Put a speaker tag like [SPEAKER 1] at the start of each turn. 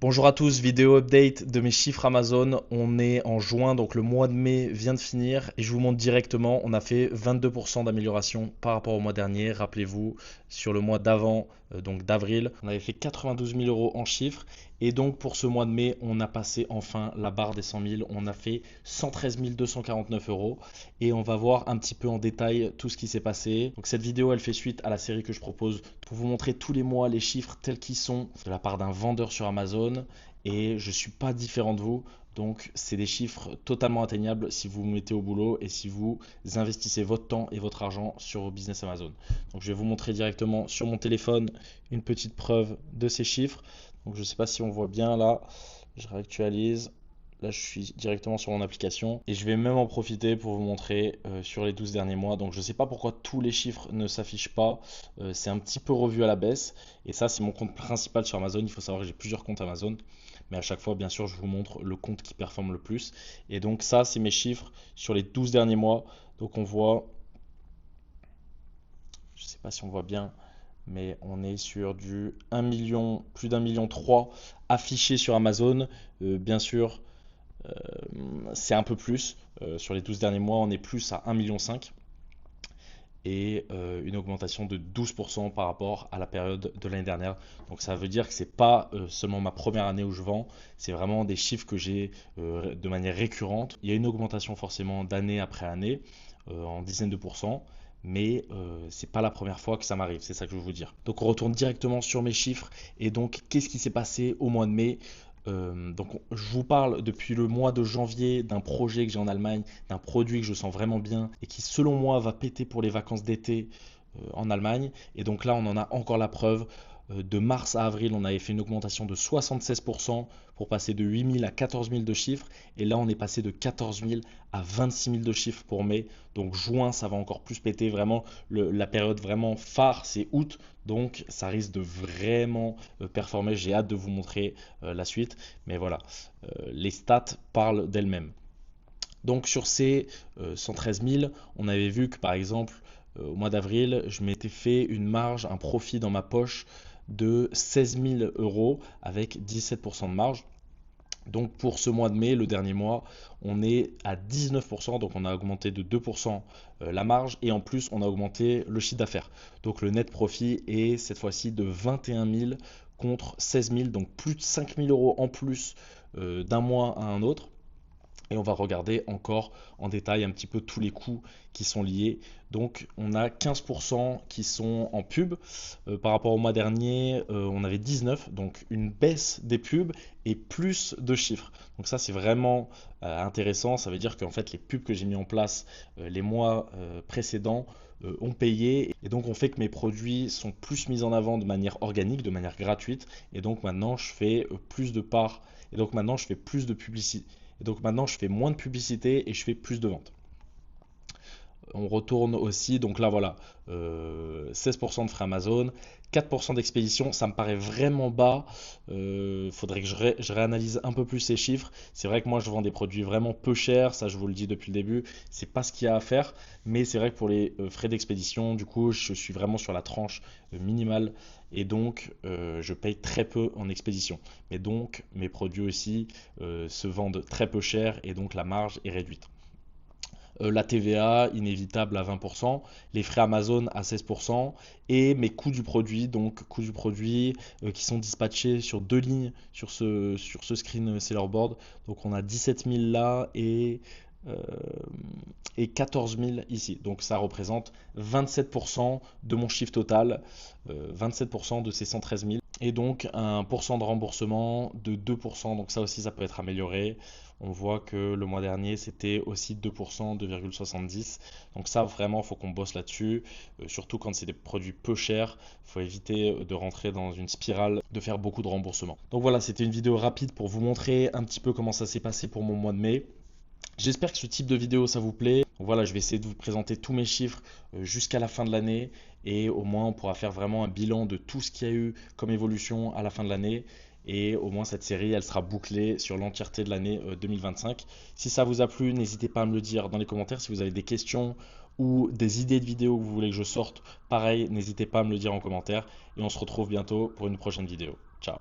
[SPEAKER 1] Bonjour à tous, vidéo update de mes chiffres Amazon. On est en juin, donc le mois de mai vient de finir et je vous montre directement, on a fait 22% d'amélioration par rapport au mois dernier. Rappelez-vous, sur le mois d'avant, donc d'avril, on avait fait 92 000 euros en chiffres et donc pour ce mois de mai, on a passé enfin la barre des 100 000. On a fait 113 249 euros et on va voir un petit peu en détail tout ce qui s'est passé. Donc cette vidéo, elle fait suite à la série que je propose pour vous montrer tous les mois les chiffres tels qu'ils sont de la part d'un vendeur sur Amazon et je ne suis pas différent de vous. Donc, c'est des chiffres totalement atteignables si vous vous mettez au boulot et si vous investissez votre temps et votre argent sur vos business Amazon. Donc, je vais vous montrer directement sur mon téléphone une petite preuve de ces chiffres. Donc, je ne sais pas si on voit bien là. Je réactualise. Là, je suis directement sur mon application et je vais même en profiter pour vous montrer sur les 12 derniers mois. Donc, je ne sais pas pourquoi tous les chiffres ne s'affichent pas. C'est un petit peu revu à la baisse. Et ça, c'est mon compte principal sur Amazon. Il faut savoir que j'ai plusieurs comptes Amazon. Mais à chaque fois, bien sûr, je vous montre le compte qui performe le plus. Et donc, ça, c'est mes chiffres sur les 12 derniers mois. Donc, on voit, je ne sais pas si on voit bien, mais on est sur du 1 million, plus d'un million 3 affiché sur Amazon. Bien sûr, c'est un peu plus. Sur les 12 derniers mois, on est plus à 1,5 million et une augmentation de 12% par rapport à la période de l'année dernière. Donc ça veut dire que c'est pas seulement ma première année où je vends, c'est vraiment des chiffres que j'ai de manière récurrente. Il y a une augmentation forcément d'année après année en dizaines de pourcents. Mais c'est pas la première fois que ça m'arrive, c'est ça que je veux vous dire. Donc on retourne directement sur mes chiffres et donc qu'est-ce qui s'est passé au mois de mai? Donc je vous parle depuis le mois de janvier d'un projet que j'ai en Allemagne, d'un produit que je sens vraiment bien et qui selon moi va péter pour les vacances d'été en Allemagne. Et donc là on en a encore la preuve. De mars à avril on avait fait une augmentation de 76% pour passer de 8 000 à 14 000 de chiffres. Et là on est passé de 14 000 à 26 000 de chiffres pour mai. Donc juin ça va encore plus péter. Vraiment la période vraiment phare c'est août. Donc ça risque de vraiment performer. J'ai hâte de vous montrer la suite. Mais voilà, les stats parlent d'elles-mêmes. Donc sur ces 113 000, on avait vu que par exemple au mois d'avril, je m'étais fait une marge, un profit dans ma poche de 16 000 euros avec 17% de marge. Donc pour ce mois de mai, le dernier mois, on est à 19%, donc on a augmenté de 2% la marge et en plus on a augmenté le chiffre d'affaires. Donc le net profit est cette fois-ci de 21 000 contre 16 000, donc plus de 5 000 euros en plus d'un mois à un autre. Et on va regarder encore en détail un petit peu tous les coûts qui sont liés. Donc on a 15% qui sont en pub. Par rapport au mois dernier, on avait 19, donc une baisse des pubs et plus de chiffres. Donc ça c'est vraiment intéressant. Ça veut dire qu'en fait les pubs que j'ai mis en place les mois précédents ont payé. Et donc on fait que mes produits sont plus mis en avant de manière organique, de manière gratuite. Et donc maintenant je fais plus de parts. Et donc maintenant je fais plus de publicité. Et donc maintenant, je fais moins de publicité et je fais plus de ventes. On retourne aussi, donc là voilà, 16% de frais Amazon, 4% d'expédition, ça me paraît vraiment bas. Faudrait que je réanalyse un peu plus ces chiffres. C'est vrai que moi je vends des produits vraiment peu chers, ça je vous le dis depuis le début, c'est pas ce qu'il y a à faire, mais c'est vrai que pour les frais d'expédition, du coup je suis vraiment sur la tranche minimale et donc je paye très peu en expédition. Mais donc mes produits aussi se vendent très peu cher et donc la marge est réduite. La TVA inévitable à 20%, les frais Amazon à 16% et mes coûts du produit, donc coûts du produit qui sont dispatchés sur deux lignes sur ce screen seller board. Donc on a 17 000 là euh, et 14 000 ici. Donc ça représente 27% de mon chiffre total, 27% de ces 113 000. Et donc un pourcent de remboursement de 2%. Donc ça aussi, ça peut être amélioré. On voit que le mois dernier, c'était aussi 2%, 2,70. Donc ça, vraiment, il faut qu'on bosse là-dessus. Surtout quand c'est des produits peu chers. Il faut éviter de rentrer dans une spirale, de faire beaucoup de remboursements. Donc voilà, c'était une vidéo rapide pour vous montrer un petit peu comment ça s'est passé pour mon mois de mai. J'espère que ce type de vidéo ça vous plaît. Donc voilà, je vais essayer de vous présenter tous mes chiffres jusqu'à la fin de l'année et au moins on pourra faire vraiment un bilan de tout ce qu'il y a eu comme évolution à la fin de l'année et au moins cette série elle sera bouclée sur l'entièreté de l'année 2025. Si ça vous a plu, n'hésitez pas à me le dire dans les commentaires si vous avez des questions ou des idées de vidéos que vous voulez que je sorte. Pareil, n'hésitez pas à me le dire en commentaire et on se retrouve bientôt pour une prochaine vidéo. Ciao.